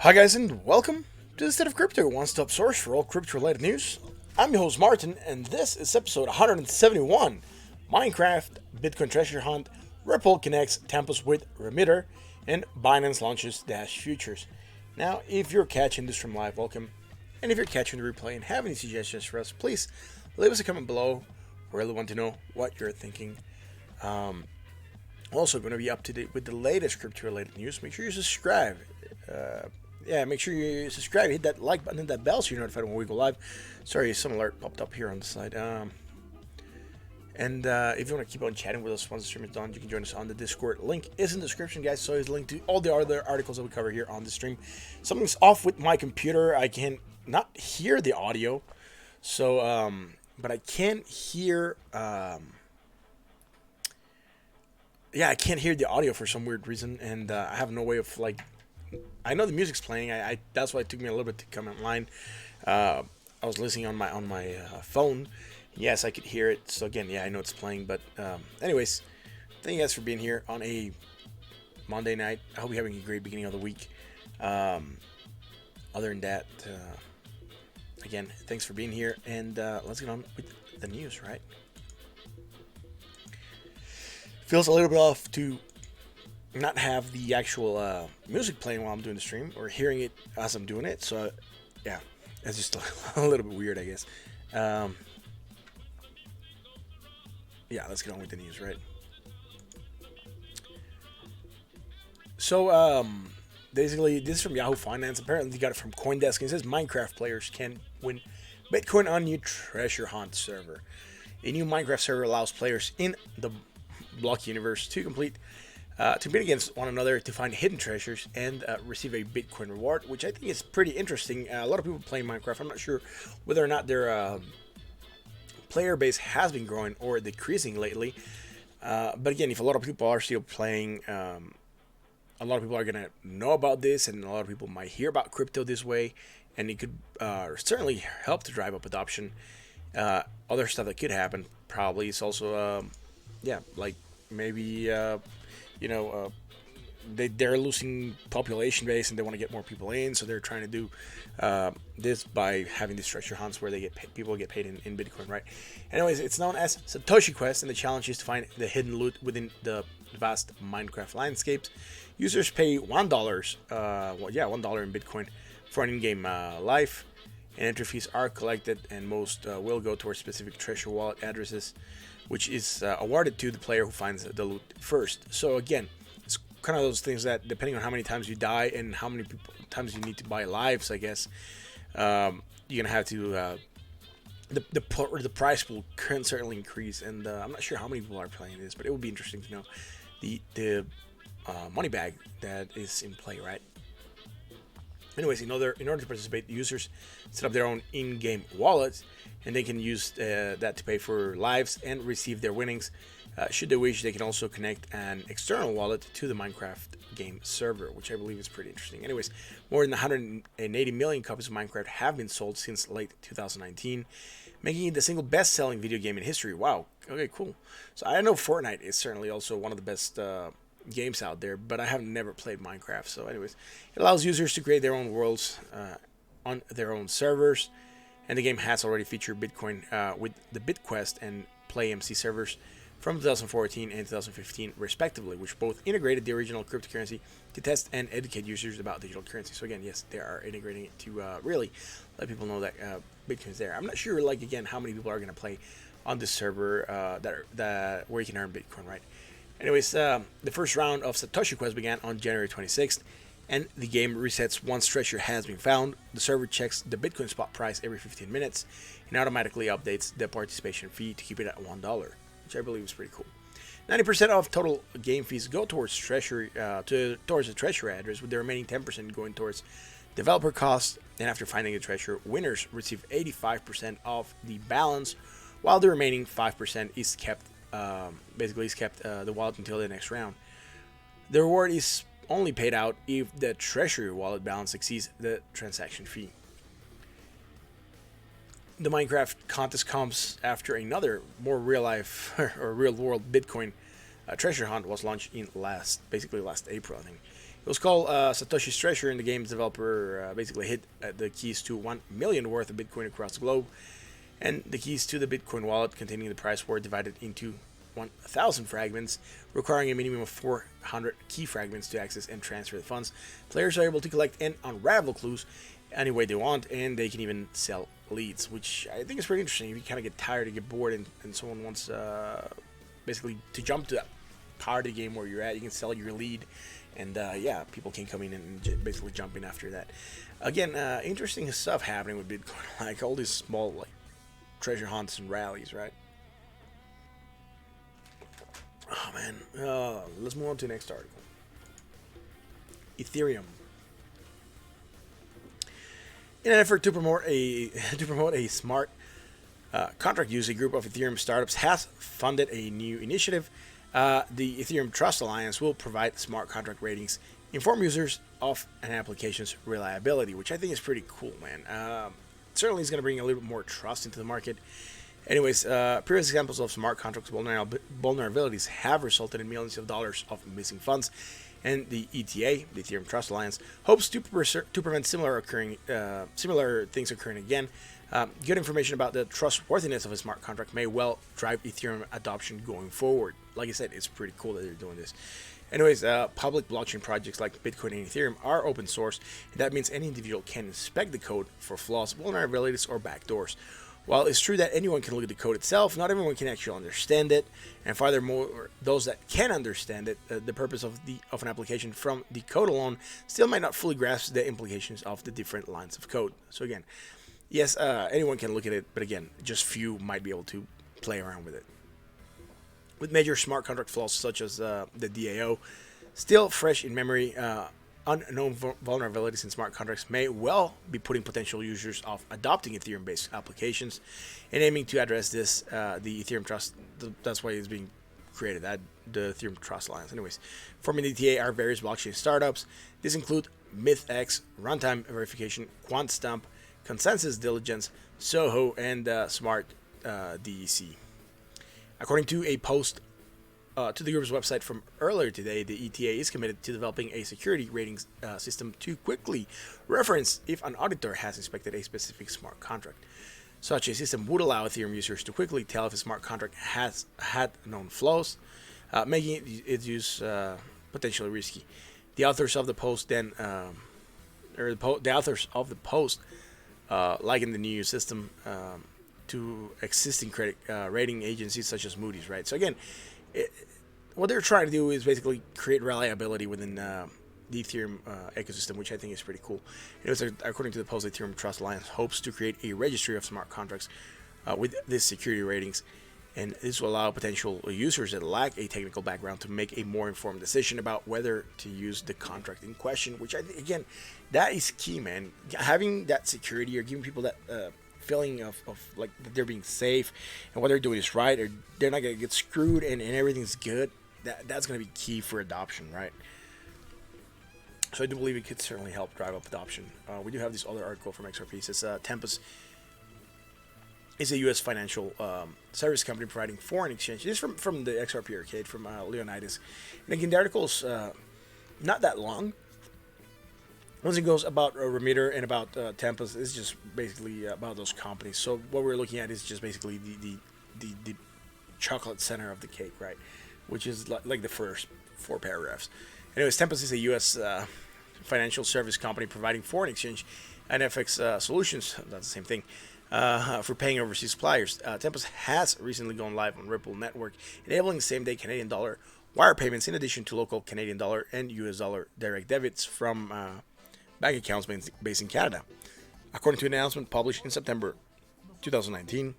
Hi guys and welcome to the State of Crypto, one-stop source for all crypto-related news. I'm your host Martin, and this is episode 171, Minecraft, Bitcoin Treasure Hunt, Ripple connects Tempus with Remitr, and Binance launches Dash Futures. Now, if you're catching this from live, welcome. And if you're catching the replay and have any suggestions for us, please leave us a comment below. We really want to know what you're thinking. Also, going to be up to date with the latest crypto-related news. Make sure you subscribe. Make sure you subscribe, hit that like button, and that bell so you're notified when we go live. Sorry, some alert popped up here on the side. If you want to keep on chatting with us once the stream is done, you can join us on the Discord. Link is in the description, guys. So it's linked to all the other articles that we cover here on the stream. Something's off with my computer. I can not hear the audio, so but I can hear. I can't hear the audio for some weird reason, and I have no way of I know the music's playing. I that's why it took me a little bit to come online. I was listening on my phone. Yes, I could hear it. So again, I know it's playing. But anyways, thank you guys for being here on a Monday night. I hope you're having a great beginning of the week. Other than that, again, thanks for being here, and let's get on with the news. Right? Feels a little bit off to not have the actual music playing while I'm doing the stream, or hearing it as I'm doing it. So yeah, it's just a little bit weird, I guess. Let's get on with the news, right? So basically, this is from Yahoo Finance. Apparently they got it from CoinDesk, and it says Minecraft players can win Bitcoin on new treasure hunt server. A new Minecraft server allows players in the block universe to compete against one another to find hidden treasures and receive a Bitcoin reward, which I think is pretty interesting. A lot of people playing Minecraft. I'm not sure whether or not their player base has been growing or decreasing lately. But again, if a lot of people are still playing, a lot of people are going to know about this, and a lot of people might hear about crypto this way, and it could certainly help to drive up adoption. Other stuff that could happen probably is also, maybe they're losing population base and they want to get more people in, so they're trying to do this by having these treasure hunts where people get paid in Bitcoin, right? Anyways, it's known as Satoshi Quest, and the challenge is to find the hidden loot within the vast Minecraft landscapes. Users pay $1, $1 in Bitcoin for an in-game life, and entry fees are collected, and most will go towards specific treasure wallet addresses, which is awarded to the player who finds the loot first. So again, it's kind of those things that, depending on how many times you die and how many times you need to buy lives, I guess, you're gonna have to the price will certainly increase. And I'm not sure how many people are playing this, but it would be interesting to know the money bag that is in play, right? Anyways, in order to participate, users set up their own in-game wallets, and they can use that to pay for lives and receive their winnings. Should they wish, they can also connect an external wallet to the Minecraft game server, which I believe is pretty interesting. Anyways, more than 180 million copies of Minecraft have been sold since late 2019, making it the single best-selling video game in history. Wow. Okay, cool. So I know Fortnite is certainly also one of the best games out there, but I have never played Minecraft. So anyways, it allows users to create their own worlds on their own servers, and the game has already featured Bitcoin with the BitQuest and PlayMC servers from 2014 and 2015 respectively, which both integrated the original cryptocurrency to test and educate users about digital currency. So again, yes, they are integrating it to really let people know that Bitcoin is there. I'm not sure, again, how many people are going to play on this server that where you can earn Bitcoin, right? Anyways, the first round of Satoshi Quest began on January 26th, and the game resets once treasure has been found. The server checks the Bitcoin spot price every 15 minutes and automatically updates the participation fee to keep it at $1, which I believe is pretty cool. 90% of total game fees go towards towards the treasure address, with the remaining 10% going towards developer costs. And after finding the treasure, winners receive 85% of the balance, while the remaining 5% is kept. The wallet until the next round. The reward is only paid out if the treasury wallet balance exceeds the transaction fee. The Minecraft contest comes after another more real life or real world Bitcoin treasure hunt was launched in last April, I think. was called Satoshi's Treasure, and the game's developer basically hid the keys to 1 million worth of Bitcoin across the globe. And the keys to the Bitcoin wallet containing the price were divided into 1,000 fragments, requiring a minimum of 400 key fragments to access and transfer the funds. Players are able to collect and unravel clues any way they want, and they can even sell leads, which I think is pretty interesting. If you kind of get tired, you get bored, and someone wants basically to jump to that part of the game where you're at, you can sell your lead, and yeah, people can come in and basically jump in after that. Again, interesting stuff happening with Bitcoin, like all these small like treasure hunts and rallies, right? Oh man, let's move on to the next article. Ethereum. In an effort to promote a smart contract use, a group of Ethereum startups has funded a new initiative. The Ethereum Trust Alliance will provide smart contract ratings, inform users of an application's reliability, which I think is pretty cool, man. Certainly is going to bring a little bit more trust into the market. Anyways, previous examples of smart contracts vulnerabilities have resulted in millions of dollars of missing funds, and the ETA, the Ethereum Trust Alliance, hopes to prevent similar things occurring again. Good information about the trustworthiness of a smart contract may well drive Ethereum adoption going forward. Like I said, it's pretty cool that they're doing this. Anyways, public blockchain projects like Bitcoin and Ethereum are open source, and that means any individual can inspect the code for flaws, vulnerabilities, or backdoors. While it's true that anyone can look at the code itself, not everyone can actually understand it, and furthermore, those that can understand it, the purpose of an application from the code alone, still might not fully grasp the implications of the different lines of code. So again, yes, anyone can look at it, but again, just few might be able to play around with it. With major smart contract flaws such as the DAO still fresh in memory, unknown vulnerabilities in smart contracts may well be putting potential users off adopting Ethereum-based applications. And aiming to address this, the Ethereum Trust, that's why it's being created, the Ethereum Trust Alliance. Anyways, forming the ETA are various blockchain startups. These include MythX, Runtime Verification, QuantStump, Consensus Diligence, Soho, and Smart DEC. According to a post to the group's website from earlier today, the ETA is committed to developing a security ratings system to quickly reference if an auditor has inspected a specific smart contract. Such a system would allow Ethereum users to quickly tell if a smart contract has had known flaws, making its use potentially risky. The authors of the post liken the new system to existing credit rating agencies such as Moody's, right? So again, what they're trying to do is basically create reliability within the Ethereum ecosystem, which I think is pretty cool. It was, according to the post, Ethereum Trust Alliance hopes to create a registry of smart contracts with these security ratings, and this will allow potential users that lack a technical background to make a more informed decision about whether to use the contract in question, which I think, again, that is key, man. Having that security or giving people that feeling of like that they're being safe and what they're doing is right, or they're not going to get screwed and everything's good, that's going to be key for adoption, right? So I do believe it could certainly help drive up adoption. We do have this other article from XRP. It says Tempus is a U.S. financial service company providing foreign exchange. This is from the XRP Arcade, from Leonidas. And again, the article's not that long. Once it goes about Remitr and about Tempus, it's just basically about those companies. So what we're looking at is just basically the chocolate center of the cake, right? Which is like the first 4 paragraphs. Anyways, Tempus is a U.S. Financial service company providing foreign exchange and FX solutions. That's the same thing. For paying overseas suppliers. Tempus has recently gone live on Ripple Network, enabling same-day Canadian dollar wire payments in addition to local Canadian dollar and US dollar direct debits from bank accounts based in Canada. According to an announcement published in September 2019,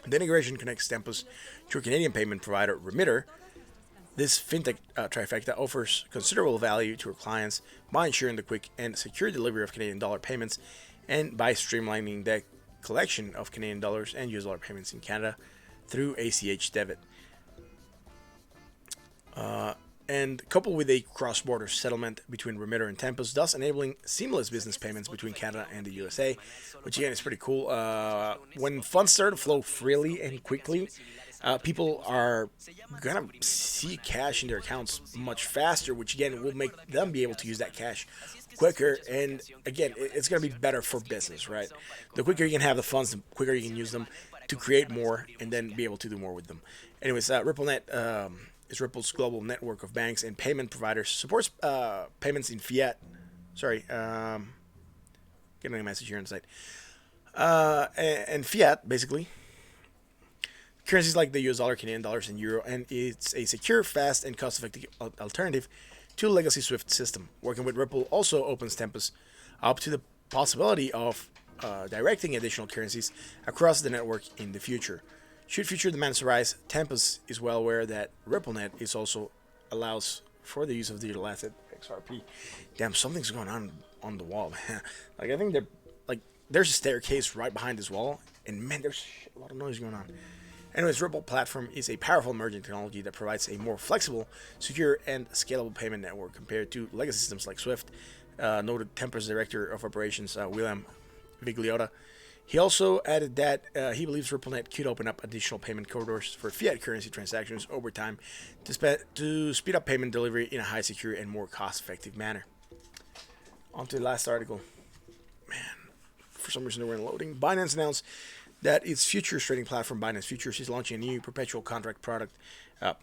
the integration connects Tempus to a Canadian payment provider, Remitr. This fintech trifecta offers considerable value to our clients by ensuring the quick and secure delivery of Canadian dollar payments and by streamlining the collection of Canadian dollars and US dollar payments in Canada through ACH debit. And coupled with a cross-border settlement between Remitr and Tempus, thus enabling seamless business payments between Canada and the USA, which again is pretty cool. When funds start to flow freely and quickly, people are gonna see cash in their accounts much faster, which again will make them be able to use that cash quicker. And again, it's going to be better for business, right? The quicker you can have the funds, the quicker you can use them to create more and then be able to do more with them. Anyways, RippleNet is Ripple's global network of banks and payment providers, supports payments in fiat. Sorry, getting a message here on the site. And fiat, basically. Currencies like the US dollar, Canadian dollars, and euro, and it's a secure, fast, and cost-effective alternative to legacy SWIFT system. Working with Ripple also opens Tempus up to the possibility of directing additional currencies across the network in the future. Should future demands arise, Tempus is well aware that RippleNet is also allows for the use of digital asset XRP. Damn, something's going on the wall, man. Like I think there's a staircase right behind this wall, and man, there's a lot of noise going on. Anyways, Ripple platform is a powerful emerging technology that provides a more flexible, secure, and scalable payment network compared to legacy systems like SWIFT, noted Tempus Director of Operations William Vigliotta. He also added that he believes RippleNet could open up additional payment corridors for fiat currency transactions over time to speed up payment delivery in a high secure and more cost-effective manner. On to the last article. Man, for some reason they weren't loading. Binance announced that its futures trading platform, Binance Futures, is launching a new perpetual contract product,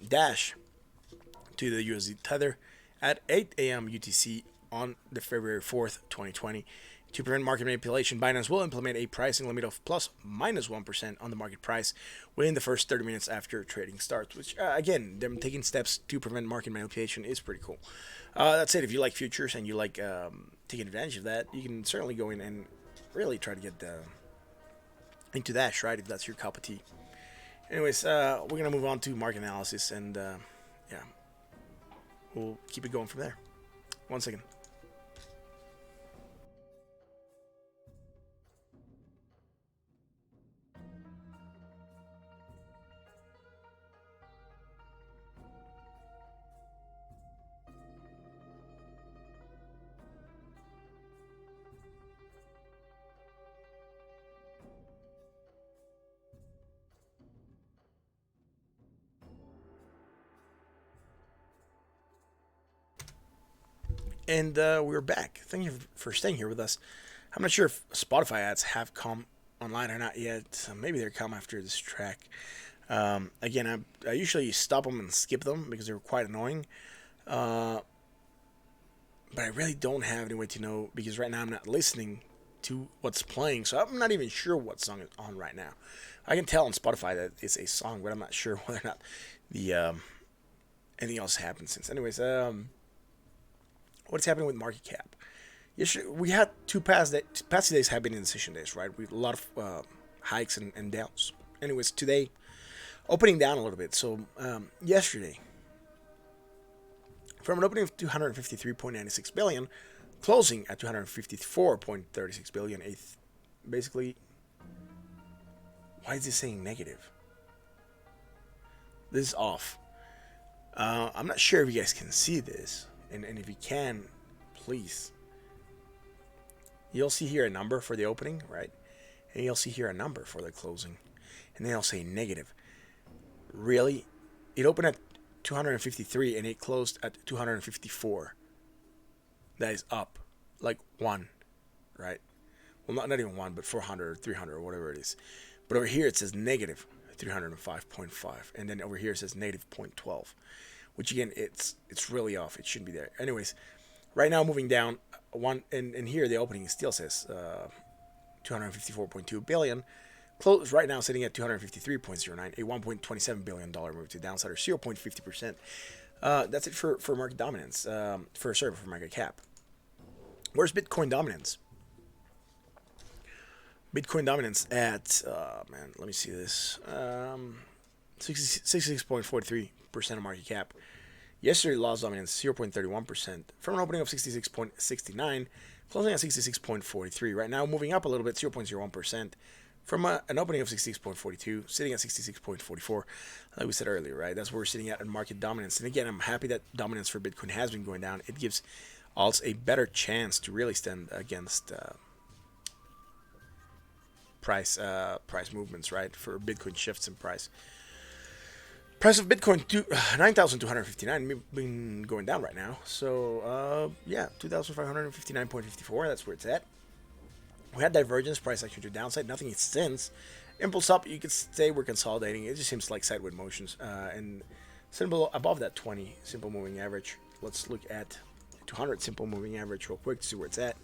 Dash, to the USD Tether at 8 a.m. UTC on the February 4th, 2020. To prevent market manipulation, Binance will implement a pricing limit of plus minus 1% on the market price within the first 30 minutes after trading starts, which, again, them taking steps to prevent market manipulation is pretty cool. That said, if you like futures and you like taking advantage of that, you can certainly go in and really try to get into Dash, right, if that's your cup of tea. Anyways, we're going to move on to market analysis, and yeah, we'll keep it going from there. 1 second. And we're back. Thank you for staying here with us. I'm not sure if Spotify ads have come online or not yet. Maybe they'll come after this track. Again, I usually stop them and skip them because they're quite annoying. But I really don't have any way to know because right now I'm not listening to what's playing. So I'm not even sure what song is on right now. I can tell on Spotify that it's a song, but I'm not sure whether or not the anything else happened since. Anyways, what's happening with market cap? Yesterday, we had past 2 days have been indecision days, right? We had a lot of hikes and downs. Anyways, today, opening down a little bit. So, yesterday, from an opening of 253.96 billion, closing at 254.36 billion, basically, why is this saying negative? This is off. I'm not sure if you guys can see this. And if you can, please. You'll see here a number for the opening, right? And you'll see here a number for the closing. And then I'll say negative. Really? It opened at 253 and it closed at 254. That is up. Like 1, right? Well, not even 1, but 400 or 300 or whatever it is. But over here it says negative 305.5. And then over here it says negative 0.12. Which again, it's really off. It shouldn't be there. Anyways, right now moving down and here the opening still says 254.2 billion. Close right now sitting at 253.09, a 1.27 billion dollar move to the downside, or 0.50%. That's it for market dominance. For market cap. Where's Bitcoin dominance? Bitcoin dominance at let me see this. 66.43% of market cap. Yesterday lost dominance 0.31% from an opening of 66.69, closing at 66.43. Right now moving up a little bit, 0.01% from an opening of 66.42, sitting at 66.44. Like we said earlier, right? That's where we're sitting at in market dominance. And again, I'm happy that dominance for Bitcoin has been going down. It gives alts a better chance to really stand against price movements, right? For Bitcoin shifts in price. Price of Bitcoin, 9,259, been going down right now. So, yeah, 2,559.54, that's where it's at. We had divergence, price action to downside, nothing since. Impulse up, you could say we're consolidating. It just seems like sideways motions. And symbol above that 20 simple moving average. Let's look at 200 simple moving average real quick to see where it's at.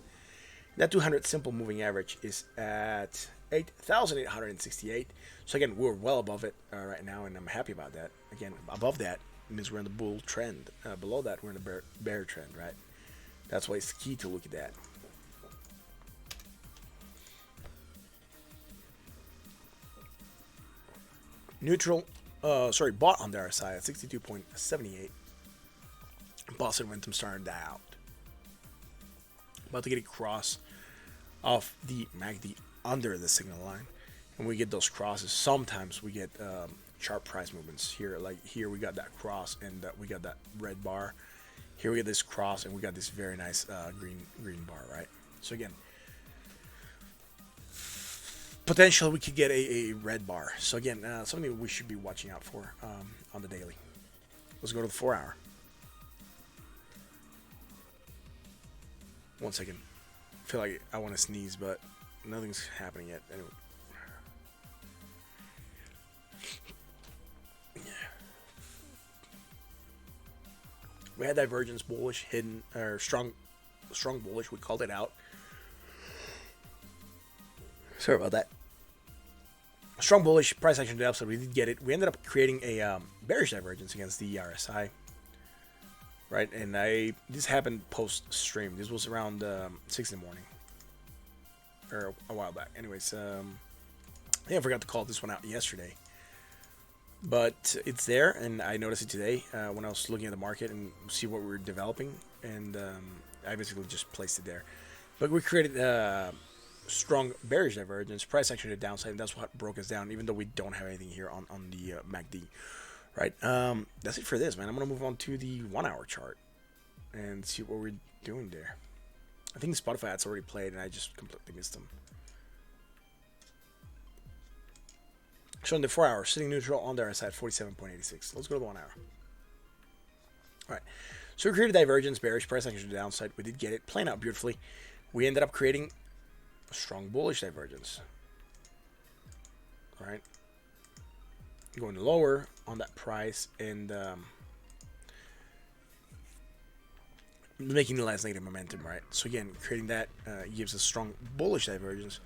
That 200 simple moving average is at 8,868. So again, we're well above it right now, and I'm happy about that. Again, above that means we're in the bull trend. Below that, we're in the bear trend, right? That's why it's key to look at that. Neutral, bought on the RSI at 62.78. Positive momentum starting to die out. About to get a cross off the MACD under the signal line. And we get those crosses. Sometimes we get sharp price movements here. Like here we got that cross and we got that red bar. Here we get this cross and we got this very nice green bar, right? So again, potentially we could get a red bar. So again, something we should be watching out for on the daily. Let's go to the 4 hour. 1 second. I feel like I want to sneeze, but nothing's happening yet. Anyway. We had divergence, bullish, hidden, or strong bullish. We called it out. Sorry about that. Strong bullish, price action to the upside. We did get it. We ended up creating a bearish divergence against the RSI. Right, and this happened post stream. This was around 6 in the morning, or a while back. Anyways, I think I forgot to call this one out yesterday, but it's there, and I noticed it today when I was looking at the market and see what we were developing, and I basically just placed it there. But we created strong bearish divergence, price action to the downside, and that's what broke us down. Even though we don't have anything here on the MACD. Right, that's it for this, man. I'm going to move on to the 1 hour chart and see what we're doing there. I think Spotify ads already played and I just completely missed them. Showing the 4 hour, sitting neutral on the RSI at 47.86. Let's go to the 1 hour. All right, so we created divergence, bearish, price action to the downside. We did get it, playing out beautifully. We ended up creating a strong bullish divergence. All right. Going lower on that price and making the last negative momentum, right? So again, creating that gives a strong bullish divergence.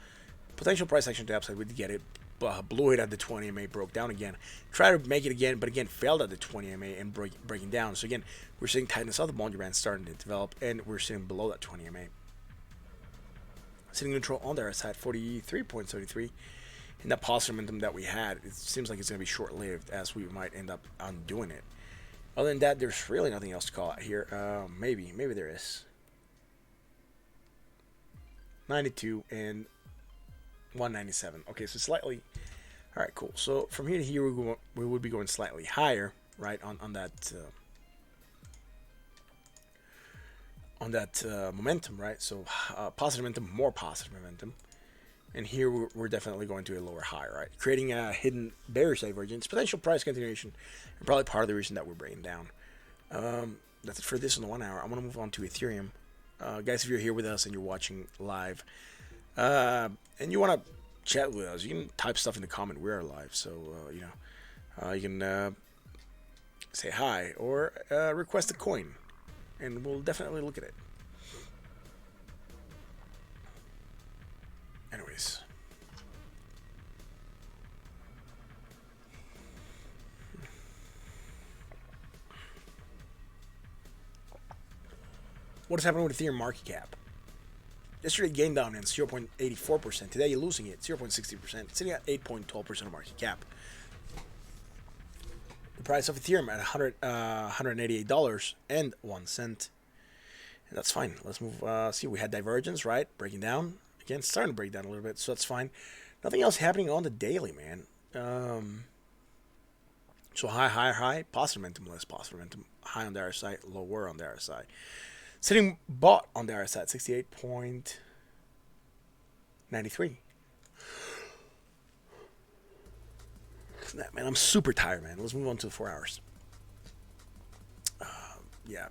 Potential price action to the upside, we did get it, blew it at the 20 MA, broke down again. Tried to make it again, but again failed at the 20 MA and breaking down. So again, we're seeing tightness of the Bollinger Band starting to develop, and we're sitting below that 20 MA. Sitting neutral on the RSI at 43.73. And that positive momentum that we had, it seems like it's going to be short-lived, as we might end up undoing it. Other than that, there's really nothing else to call out here. Maybe there is. 92 and 197. Okay, so slightly. All right, cool. So from here to here, we would be going slightly higher, right, on that momentum, right? So positive momentum, more positive momentum. And here we're definitely going to a lower high, right? Creating a hidden bearish divergence, potential price continuation, and probably part of the reason that we're breaking down. That's it for this in the 1 hour. I'm going to move on to Ethereum. Guys, if you're here with us and you're watching live, and you want to chat with us, you can type stuff in the comment. We are live, so, you can say hi or request a coin, and we'll definitely look at it. Anyways. What is happening with Ethereum market cap? Yesterday gained dominance 0.84%. Today you're losing it 0.60%. Sitting at 8.12% of market cap. The price of Ethereum at $188.01. And that's fine. Let's move. See, we had divergence, right? Breaking down. Again, starting to break down a little bit, so that's fine. Nothing else happening on the daily, man. So high, positive momentum, less positive momentum. High on the RSI, lower on the RSI. Sitting bought on the RSI at 68.93. Man, I'm super tired, man. Let's move on to the 4 hours. Yeah.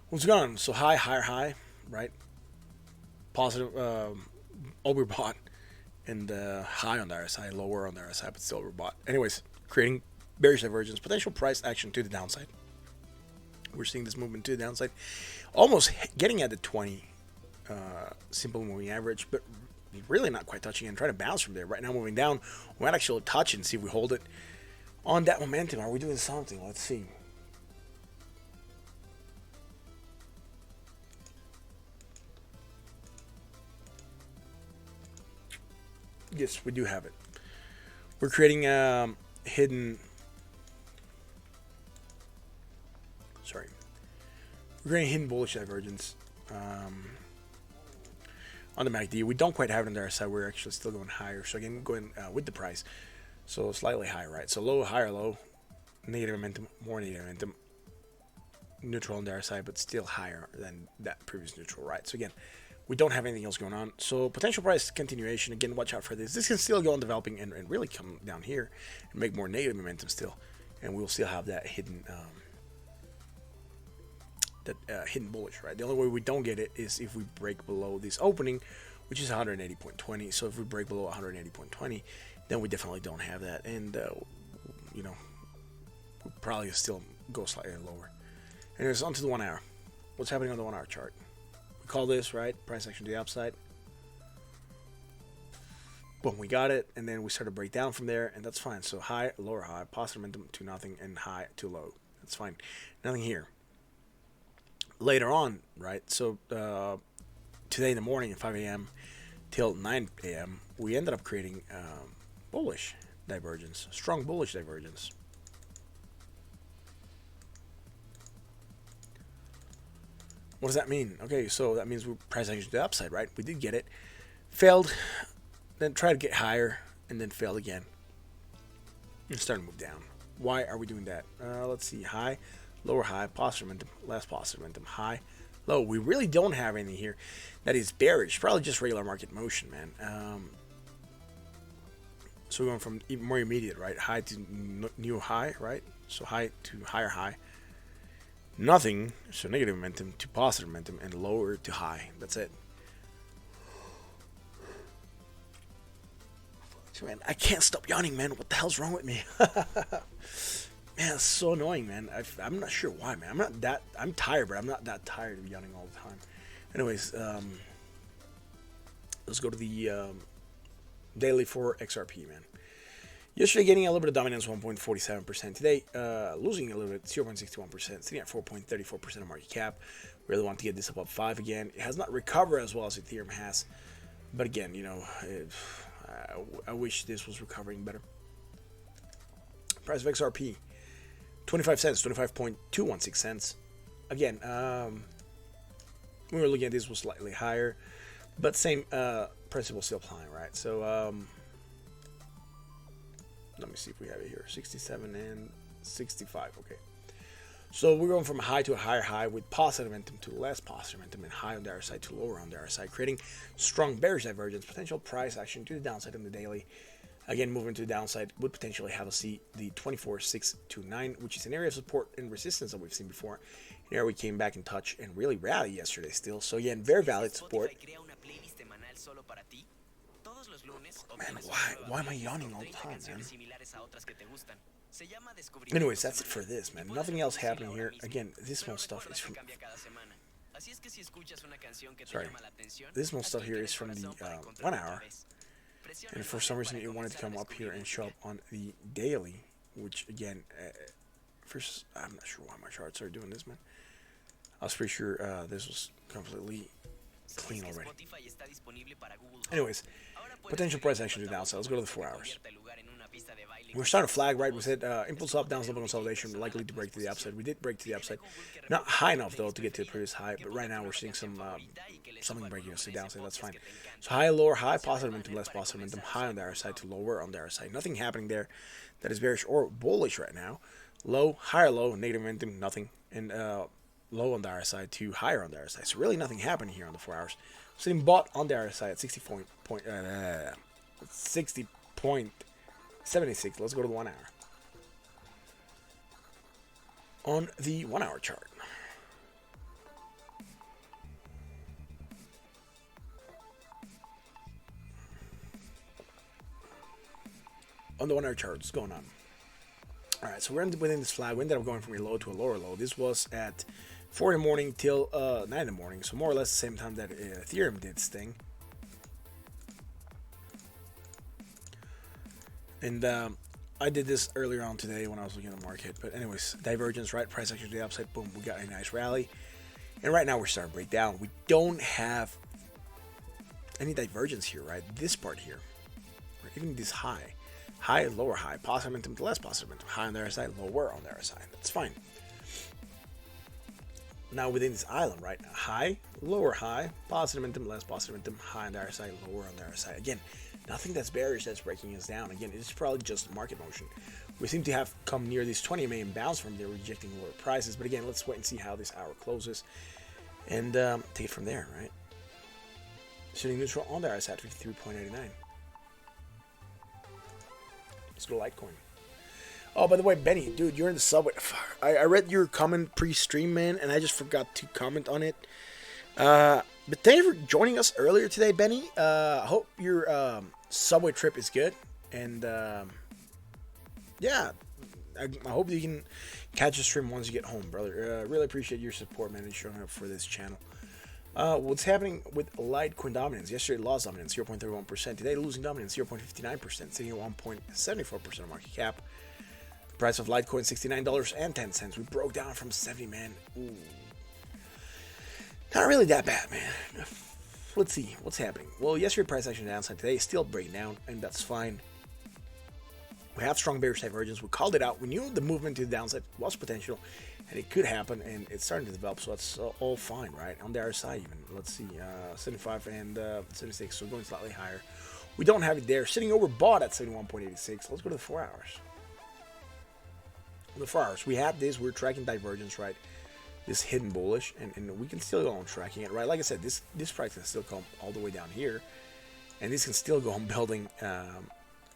What's going on? So high, higher high, right? Positive, overbought, and high on the RSI, lower on the RSI, but still overbought. Anyways, creating bearish divergence, potential price action to the downside. We're seeing this movement to the downside, almost getting at the 20 simple moving average, but really not quite touching it and trying to bounce from there. Right now, moving down, we might actually touch it and see if we hold it on that momentum. Are we doing something? Let's see. Yes, we do have it. We're creating hidden. Sorry, we're creating hidden bullish divergence on the MACD. We don't quite have it on our side. We're actually still going higher. So again, going with the price, so slightly higher, right? So low, higher, low, negative momentum, more negative momentum, neutral on the other side, but still higher than that previous neutral, right? So again, we don't have anything else going on. So potential price continuation. Again, watch out for this. This can still go on developing and really come down here and make more negative momentum still. And we'll still have that hidden hidden bullish, right? The only way we don't get it is if we break below this opening, which is 180.20. So if we break below 180.20, then we definitely don't have that. And, you know, we'll probably still go slightly lower. Anyways, on to the 1 hour. What's happening on the 1 hour chart? We call this, right, price action to the upside. Boom, we got it, and then we start to break down from there, and that's fine. So high, lower high, positive momentum to nothing, and high to low. That's fine. Nothing here. Later on, right, so today in the morning at 5 a.m. till 9 a.m., we ended up creating bullish divergence, strong bullish divergence. What does that mean? Okay, so that means we're price action to the upside, right? We did get it. Failed, then tried to get higher, and then failed again. And started to move down. Why are we doing that? Let's see. High, lower high, positive momentum, less positive momentum, high, low. We really don't have anything here that is bearish. Probably just regular market motion, man. So we're going from even more immediate, right? High to new high, right? So high to higher high. Nothing, so negative momentum to positive momentum, and lower to high. That's it. Man, I can't stop yawning, man. What the hell's wrong with me? Man, it's so annoying, man. I'm not sure why, man. I'm tired, but I'm not that tired of yawning all the time. Anyways, let's go to the daily for XRP, man. Yesterday, getting a little bit of dominance, 1.47%. Today, losing a little bit, 0.61%. Sitting at 4.34% of market cap. Really want to get this above 5 again. It has not recovered as well as Ethereum has. But again, you know, I wish this was recovering better. Price of XRP, 25 cents, 25.216 cents. Again, we were looking at this was slightly higher, but same principle still applying, right? So, let me see if we have it here. 67 and 65. Okay. So we're going from a high to a higher high with positive momentum to less positive momentum, and high on the other side to lower on the other side, creating strong bearish divergence, potential price action to the downside on the daily. Again, moving to the downside would potentially have us see the 24,629, which is an area of support and resistance that we've seen before. An area we came back in touch and really rallied yesterday still. So again, very valid support. Man, why am I yawning all the time, man? Anyways, that's it for this, man. Nothing else happening here. Again, this small stuff is from... Sorry. This small stuff here is from the 1 hour. And for some reason, it wanted to come up here and show up on the daily. Which, again, first, I'm not sure why my charts are doing this, man. I was pretty sure this was completely clean already. Anyways, potential price action to the downside. Let's go to the 4 hours. We're starting to flag, right? We said impulse up, down, slope consolidation, likely to break to the upside. We did break to the upside. Not high enough, though, to get to the previous high, but right now we're seeing some something breaking us to the downside. That's fine. So high, lower, high, positive momentum, less positive momentum, high on the other side to lower on the other side. Nothing happening there that is bearish or bullish right now. Low, higher, low, negative momentum, nothing. And low on the other side to higher on the other side. So really nothing happening here on the 4 hours. Sitting bought on the other side at 60 point 60.76. Let's go to the 1 hour. On the 1 hour chart. On the 1 hour chart, what's going on? Alright, so we're within this flag. We ended up going from a low to a lower low. This was at 4 in the morning till 9 in the morning. So more or less the same time that Ethereum did its thing. And I did this earlier on today when I was looking at the market. But anyways, divergence, right? Price action to the upside. Boom, we got a nice rally. And right now we're starting to break down. We don't have any divergence here, right? This part here. Or even this high. High, lower high. Positive momentum to less positive momentum. High on their side, lower on their side. That's fine. Now within this island, right? High, lower high. Positive momentum, less positive momentum. High on their side, lower on their side. Again, nothing that's bearish that's breaking us down. Again, it's probably just market motion. We seem to have come near these 20 MA and bounce from there, rejecting lower prices. But again, let's wait and see how this hour closes. And take it from there, right? Sitting neutral on there, I at 53.89. Let's go Litecoin. Oh, by the way, Benny, dude, you're in the subway. I read your comment pre-stream, man, and I just forgot to comment on it. But thank you for joining us earlier today, Benny. I hope your subway trip is good. And, yeah, I hope you can catch the stream once you get home, brother. Really appreciate your support, man, and showing up for this channel. What's happening with Litecoin dominance? Yesterday lost dominance 0.31%. Today losing dominance 0.59%, sitting at 1.74% of market cap. Price of Litecoin $69.10. We broke down from 70, man. Ooh. Not really that bad, man. Let's see what's happening. Well, yesterday price action downside. Today is still breaking down, and that's fine. We have strong bearish divergence. We called it out. We knew the movement to the downside was potential, and it could happen, and it's starting to develop, so that's all fine, right? On the other side, even. Let's see, 75 and 76, so going slightly higher. We don't have it there. Sitting overbought at 71.86. Let's go to the 4 hours. The 4 hours, we had this. We're tracking divergence, right? This hidden bullish, and we can still go on tracking it, right? Like I said, this price can still come all the way down here, and this can still go on building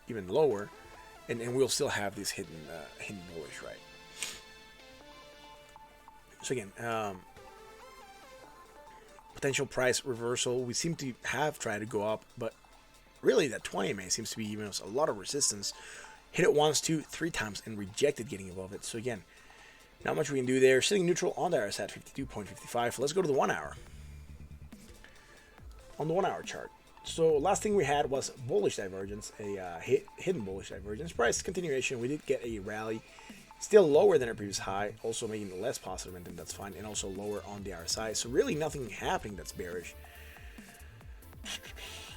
even lower. And we'll still have this hidden bullish, right? So again, potential price reversal. We seem to have tried to go up, but really that 20 MA seems to be giving us a lot of resistance. Hit it once, 2, 3 times, and rejected getting above it. So again, not much we can do there. Sitting neutral on there is at 52.55. Let's go to the 1 hour. On the 1 hour chart. So last thing we had was bullish divergence, a hidden bullish divergence. Price continuation, we did get a rally, still lower than our previous high, also making less positive momentum, that's fine, and also lower on the RSI. So really nothing happening that's bearish.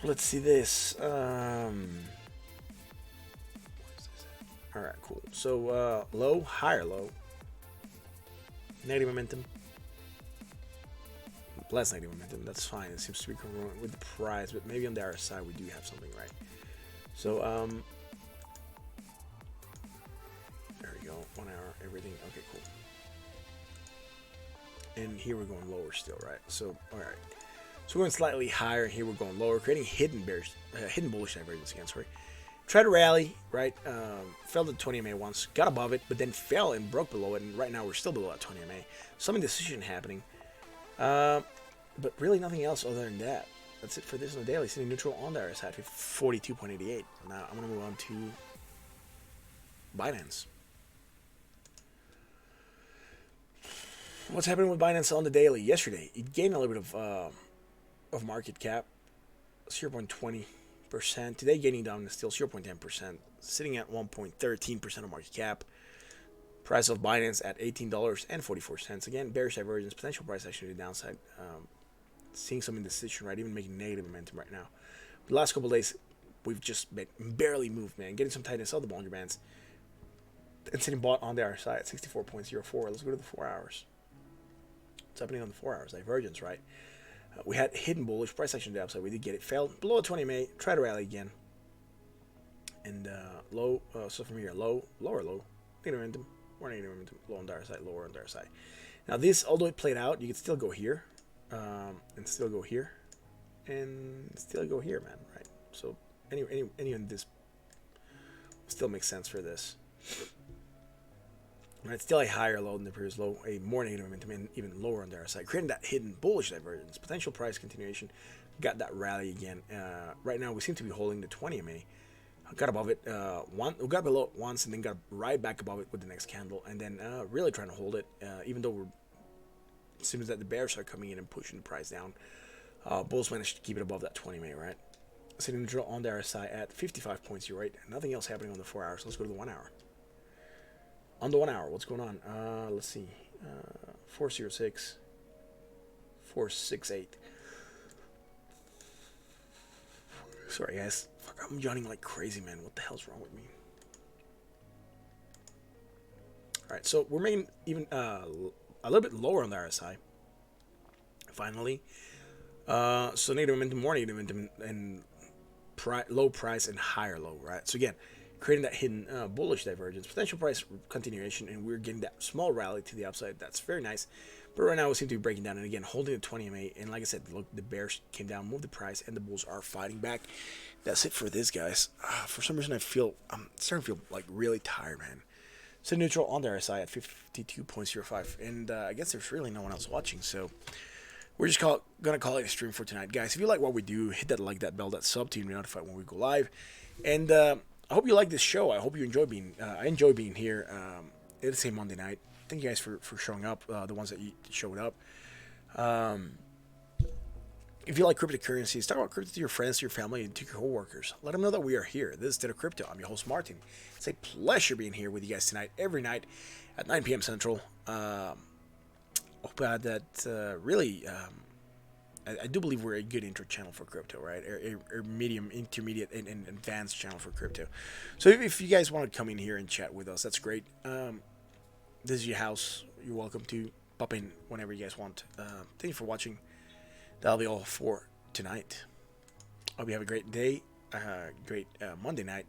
Let's see this. All right, cool. So low, higher low, negative momentum. Less negative momentum, that's fine. It seems to be congruent with the price, but maybe on the other side we do have something, right? So there we go, 1 hour, everything. Okay, cool. And here we're going lower still, right? So all right, so we're going slightly higher, and here we're going lower, creating hidden bullish divergence again. Sorry, tried to rally, right? Fell to 20 MA once, got above it, but then fell and broke below it, and right now we're still below at 20 MA. Some indecision happening. But really nothing else other than that. That's it for this on the daily. Sitting neutral on the RSI at 42.88. Now I'm going to move on to Binance. What's happening with Binance on the daily? Yesterday, it gained a little bit of market cap, 0.20%. Today, gaining down is still 0.10%, sitting at 1.13% of market cap. Price of Binance at $18.44. Again, bearish divergence, potential price action to the downside. Seeing some indecision, right? Even making negative momentum right now. The last couple of days, we've just barely moved, man. Getting some tightness of the Bollinger Bands. And sitting bought on the other side at 64.04. Let's go to the 4 hours. What's happening on the 4 hours? Divergence, right? We had hidden bullish, price action to the upside. We did get it. Fell below 20 MA. Try to rally again. And low, so from here, low, lower low. Negative momentum. More negative momentum, low on the other side, lower on the other side. Now this, although it played out, you can still go here, and still go here, and still go here, man, right? So any in this still makes sense for this. And it's still a higher low than the previous low, a more negative momentum, and even lower on the RSI, creating that hidden bullish divergence. Potential price continuation. Got that rally again. Right now, we seem to be holding the 20 MA. Got above it, we got below it once, and then got right back above it with the next candle, and then really trying to hold it, even though it seems that the bears are coming in and pushing the price down. Bulls managed to keep it above that 20 MA, right? Sitting neutral on the RSI at 55.0, right? Nothing else happening on the 4 hours. Let's go to the 1 hour. On the 1 hour, what's going on? Let's see. 406, 468. Sorry, guys. Fuck, I'm yawning like crazy, man. What the hell's wrong with me? Alright, so we're making even a little bit lower on the RSI. Finally. So negative momentum, more negative momentum, and low price and higher low, right? So again, creating that hidden bullish divergence, potential price continuation, and we're getting that small rally to the upside. That's very nice. But right now we seem to be breaking down, and again, holding the 20 MA. And like I said, look, the bears came down, moved the price, and the bulls are fighting back. That's it for this, guys. For some reason, I'm starting to feel like really tired, man. So neutral on the RSI at 52.05, and I guess there's really no one else watching, so we're just gonna call it a stream for tonight, guys. If you like what we do, hit that like, that bell, that sub to be notified when we go live. And I hope you like this show. I hope you enjoy being. I enjoy being here. It's a Monday night. Thank you guys for showing up. The ones that showed up. If you like cryptocurrencies, talk about crypto to your friends, to your family, and to your coworkers. Let them know that we are here. This is Ditto Crypto. I'm your host, Martin. It's a pleasure being here with you guys tonight, every night at 9 p.m. Central. Hope that really, I do believe we're a good intro channel for crypto, right? A medium, intermediate, and advanced channel for crypto. So if you guys want to come in here and chat with us, that's great. This is your house. You're welcome to pop in whenever you guys want. Thank you for watching. That'll be all for tonight. Hope you have a great day, great Monday night,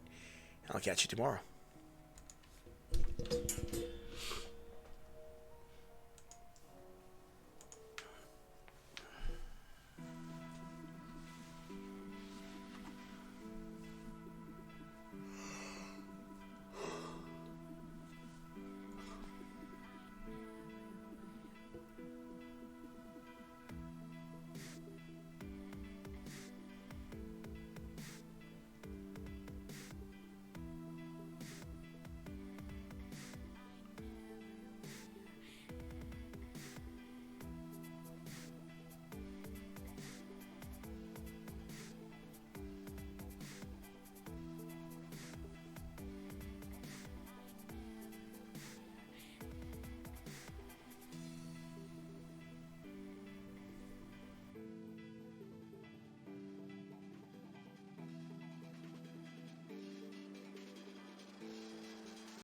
and I'll catch you tomorrow.